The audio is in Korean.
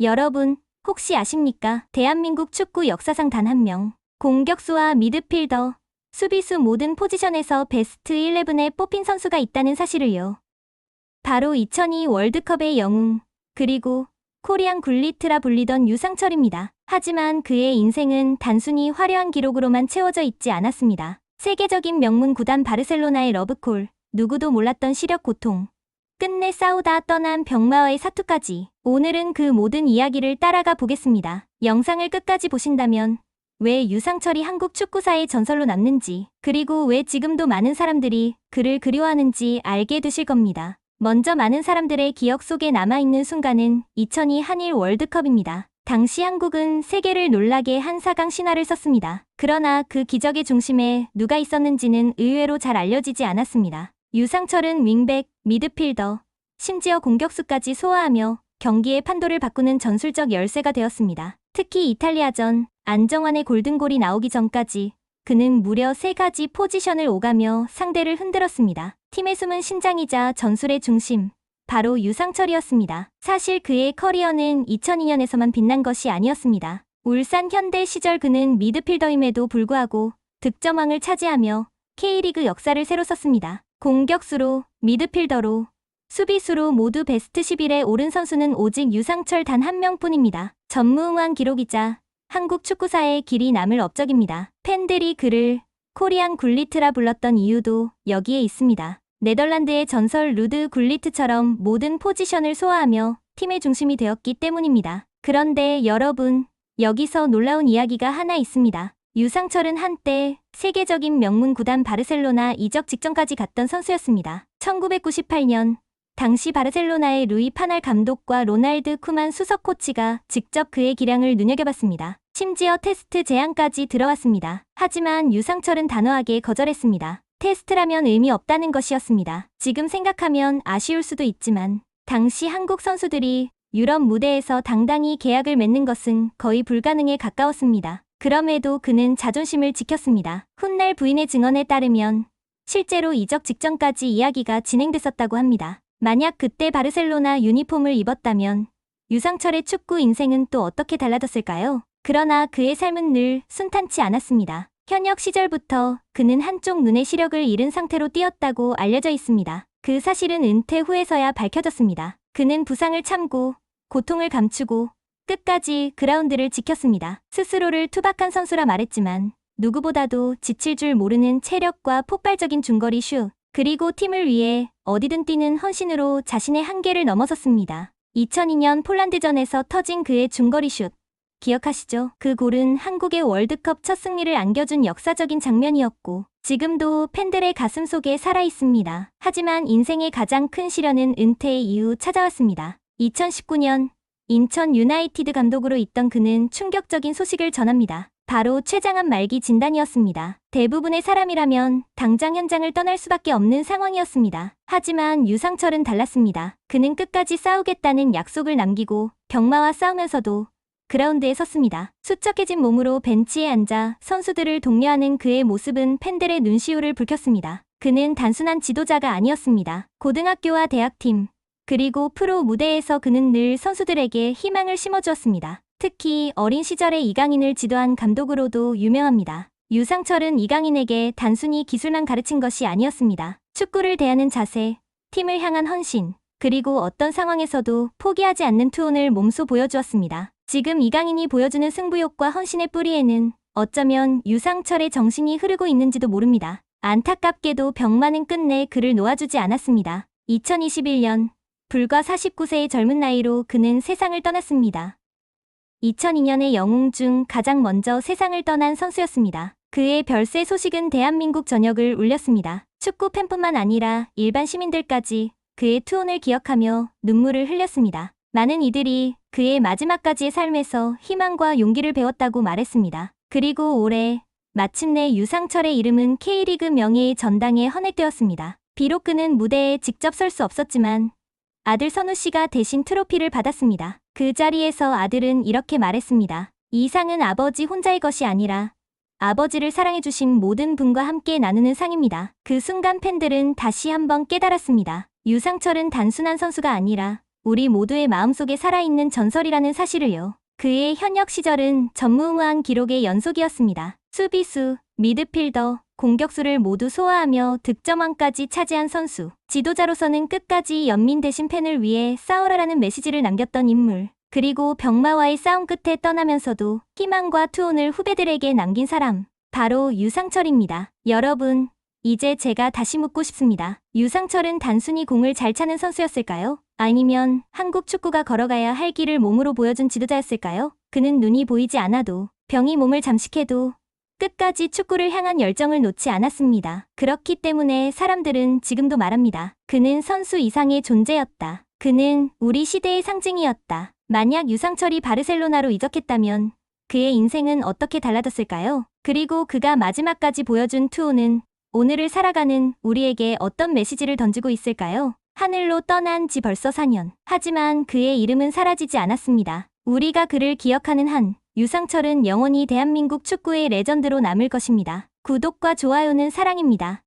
여러분, 혹시 아십니까? 대한민국 축구 역사상 단 한 명. 공격수와 미드필더, 수비수 모든 포지션에서 베스트 11에 뽑힌 선수가 있다는 사실을요. 바로 2002 월드컵의 영웅, 그리고 코리안 굴리트라 불리던 유상철입니다. 하지만 그의 인생은 단순히 화려한 기록으로만 채워져 있지 않았습니다. 세계적인 명문 구단 바르셀로나의 러브콜, 누구도 몰랐던 시력 고통, 끝내 싸우다 떠난 병마와의 사투까지. 오늘은 그 모든 이야기를 따라가 보겠습니다. 영상을 끝까지 보신다면 왜 유상철이 한국 축구사의 전설로 남는지, 그리고 왜 지금도 많은 사람들이 그를 그리워하는지 알게 되실 겁니다. 먼저 많은 사람들의 기억 속에 남아있는 순간은 2002 한일 월드컵입니다. 당시 한국은 세계를 놀라게 한 4강 신화를 썼습니다. 그러나 그 기적의 중심에 누가 있었는지는 의외로 잘 알려지지 않았습니다. 유상철은 윙백, 미드필더, 심지어 공격수까지 소화하며 경기의 판도를 바꾸는 전술적 열쇠가 되었습니다. 특히 이탈리아전 안정환의 골든골이 나오기 전까지 그는 무려 3가지 포지션을 오가며 상대를 흔들었습니다. 팀의 숨은 심장이자 전술의 중심, 바로 유상철이었습니다. 사실 그의 커리어는 2002년에서만 빛난 것이 아니었습니다. 울산 현대 시절 그는 미드필더임에도 불구하고 득점왕을 차지하며 K리그 역사를 새로 썼습니다. 공격수로, 미드필더로, 수비수로 모두 베스트 11에 오른 선수는 오직 유상철 단 한 명뿐입니다. 전무후무한 기록이자 한국 축구사의 길이 남을 업적입니다. 팬들이 그를 코리안 굴리트라 불렀던 이유도 여기에 있습니다. 네덜란드의 전설 루드 굴리트처럼 모든 포지션을 소화하며 팀의 중심이 되었기 때문입니다. 그런데 여러분, 여기서 놀라운 이야기가 하나 있습니다. 유상철은 한때 세계적인 명문 구단 바르셀로나 이적 직전까지 갔던 선수였습니다. 1998년 당시 바르셀로나의 루이 파날 감독과 로날드 쿠만 수석 코치가 직접 그의 기량을 눈여겨봤습니다. 심지어 테스트 제안까지 들어왔습니다. 하지만 유상철은 단호하게 거절했습니다. 테스트라면 의미 없다는 것이었습니다. 지금 생각하면 아쉬울 수도 있지만 당시 한국 선수들이 유럽 무대에서 당당히 계약을 맺는 것은 거의 불가능에 가까웠습니다. 그럼에도 그는 자존심을 지켰습니다. 훗날 부인의 증언에 따르면 실제로 이적 직전까지 이야기가 진행됐었다고 합니다. 만약 그때 바르셀로나 유니폼을 입었다면 유상철의 축구 인생은 또 어떻게 달라졌을까요? 그러나 그의 삶은 늘 순탄치 않았습니다. 현역 시절부터 그는 한쪽 눈의 시력을 잃은 상태로 뛰었다고 알려져 있습니다. 그 사실은 은퇴 후에서야 밝혀졌습니다. 그는 부상을 참고 고통을 감추고 끝까지 그라운드를 지켰습니다. 스스로를 투박한 선수라 말했지만 누구보다도 지칠 줄 모르는 체력과 폭발적인 중거리 슛, 그리고 팀을 위해 어디든 뛰는 헌신으로 자신의 한계를 넘어섰습니다. 2002년 폴란드전에서 터진 그의 중거리 슛, 기억하시죠? 그 골은 한국의 월드컵 첫 승리를 안겨준 역사적인 장면이었고 지금도 팬들의 가슴 속에 살아있습니다. 하지만 인생의 가장 큰 시련은 은퇴 이후 찾아왔습니다. 2019년 인천 유나이티드 감독으로 있던 그는 충격적인 소식을 전합니다. 바로 췌장암 말기 진단이었습니다. 대부분의 사람이라면 당장 현장을 떠날 수밖에 없는 상황이었습니다. 하지만 유상철은 달랐습니다. 그는 끝까지 싸우겠다는 약속을 남기고 병마와 싸우면서도 그라운드에 섰습니다. 수척해진 몸으로 벤치에 앉아 선수들을 독려하는 그의 모습은 팬들의 눈시울을 붉혔습니다. 그는 단순한 지도자가 아니었습니다. 고등학교와 대학팀, 그리고 프로 무대에서 그는 늘 선수들에게 희망을 심어주었습니다. 특히 어린 시절에 이강인을 지도한 감독으로도 유명합니다. 유상철은 이강인에게 단순히 기술만 가르친 것이 아니었습니다. 축구를 대하는 자세, 팀을 향한 헌신, 그리고 어떤 상황에서도 포기하지 않는 투혼을 몸소 보여주었습니다. 지금 이강인이 보여주는 승부욕과 헌신의 뿌리에는 어쩌면 유상철의 정신이 흐르고 있는지도 모릅니다. 안타깝게도 병마는 끝내 그를 놓아주지 않았습니다. 2021년 불과 49세의 젊은 나이로 그는 세상을 떠났습니다. 2002년의 영웅 중 가장 먼저 세상을 떠난 선수였습니다. 그의 별세 소식은 대한민국 전역을 울렸습니다. 축구 팬뿐만 아니라 일반 시민들까지 그의 투혼을 기억하며 눈물을 흘렸습니다. 많은 이들이 그의 마지막까지의 삶에서 희망과 용기를 배웠다고 말했습니다. 그리고 올해 마침내 유상철의 이름은 K리그 명예의 전당에 헌액되었습니다. 비록 그는 무대에 직접 설 수 없었지만 아들 선우 씨가 대신 트로피를 받았습니다. 그 자리에서 아들은 이렇게 말했습니다. 이 상은 아버지 혼자의 것이 아니라 아버지를 사랑해주신 모든 분과 함께 나누는 상입니다. 그 순간 팬들은 다시 한번 깨달았습니다. 유상철은 단순한 선수가 아니라 우리 모두의 마음속에 살아있는 전설이라는 사실을요. 그의 현역 시절은 전무후무한 기록의 연속이었습니다. 수비수, 미드필더, 공격수를 모두 소화하며 득점왕까지 차지한 선수. 지도자로서는 끝까지 연민 대신 팬을 위해 싸우라라는 메시지를 남겼던 인물. 그리고 병마와의 싸움 끝에 떠나면서도 희망과 투혼을 후배들에게 남긴 사람. 바로 유상철입니다. 여러분, 이제 제가 다시 묻고 싶습니다. 유상철은 단순히 공을 잘 차는 선수였을까요? 아니면 한국 축구가 걸어가야 할 길을 몸으로 보여준 지도자였을까요? 그는 눈이 보이지 않아도, 병이 몸을 잠식해도 끝까지 축구를 향한 열정을 놓지 않았습니다. 그렇기 때문에 사람들은 지금도 말합니다. 그는 선수 이상의 존재였다. 그는 우리 시대의 상징이었다. 만약 유상철이 바르셀로나로 이적했다면 그의 인생은 어떻게 달라졌을까요? 그리고 그가 마지막까지 보여준 투혼은 오늘을 살아가는 우리에게 어떤 메시지를 던지고 있을까요? 하늘로 떠난 지 벌써 4년. 하지만 그의 이름은 사라지지 않았습니다. 우리가 그를 기억하는 한, 유상철은 영원히 대한민국 축구의 레전드로 남을 것입니다. 구독과 좋아요는 사랑입니다.